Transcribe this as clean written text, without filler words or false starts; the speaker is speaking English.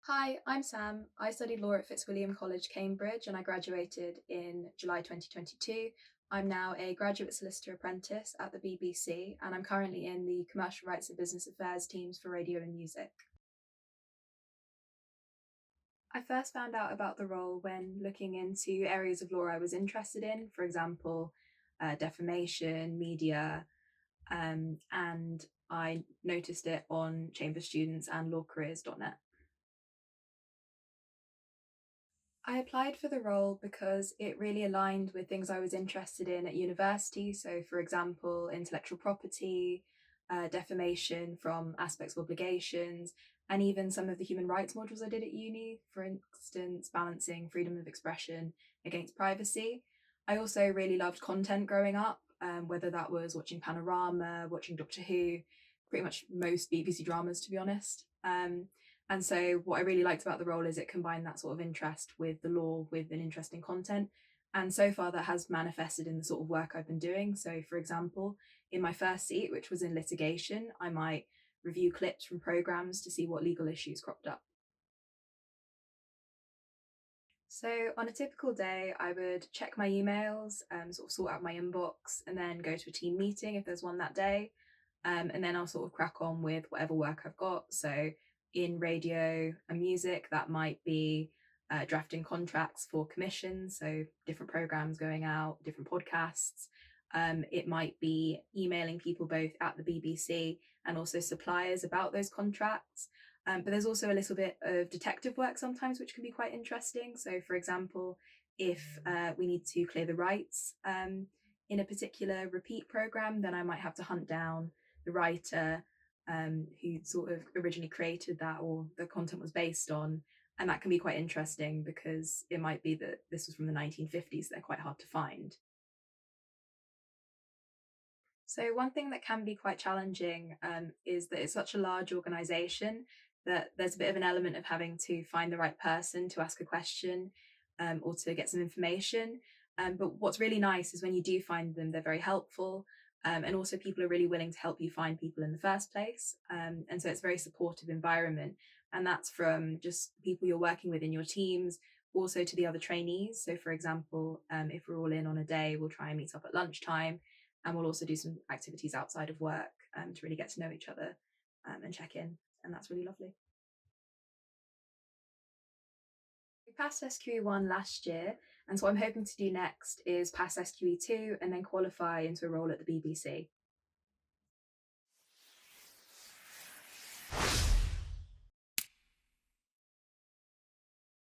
Hi, I'm Sam. I studied law at Fitzwilliam College, Cambridge, and I graduated in July 2022. I'm now a Graduate Solicitor Apprentice at the BBC, and I'm currently in the Commercial Rights and Business Affairs teams for radio and music. I first found out about the role when looking into areas of law I was interested in, for example, defamation, media, and I noticed it on Chamber Students and lawcareers.net. I applied for the role because it really aligned with things I was interested in at university. So, for example, intellectual property, defamation from aspects of obligations, and even some of the human rights modules I did at uni, for instance, balancing freedom of expression against privacy. I also really loved content growing up, whether that was watching Panorama, watching Doctor Who, pretty much most BBC dramas, to be honest. And so, what I really liked about the role is it combined that sort of interest with the law with an interest in content. And so far, that has manifested in the sort of work I've been doing. So, for example, in my first seat, which was in litigation, I might review clips from programs to see what legal issues cropped up. So, on a typical day, I would check my emails, sort of sort out my inbox, and then go to a team meeting if there's one that day. And then I'll sort of crack on with whatever work I've got. So in radio and music, that might be drafting contracts for commissions, so different programs going out, different podcasts. It might be emailing people both at the BBC and also suppliers about those contracts. But there's also a little bit of detective work sometimes, which can be quite interesting. So, for example, if we need to clear the rights in a particular repeat program, then I might have to hunt down the writer who sort of originally created that or the content was based on. And that can be quite interesting because it might be that this was from the 1950s, they're quite hard to find. So, one thing that can be quite challenging is that it's such a large organization that there's a bit of an element of having to find the right person to ask a question or to get some information. But what's really nice is when you do find them, they're very helpful. And also, people are really willing to help you find people in the first place. And so, it's a very supportive environment. And that's from just people you're working with in your teams, also to the other trainees. So, for example, if we're all in on a day, we'll try and meet up at lunchtime and we'll also do some activities outside of work to really get to know each other and check in. And that's really lovely. We passed SQE1 last year, and so what I'm hoping to do next is pass SQE2 and then qualify into a role at the BBC.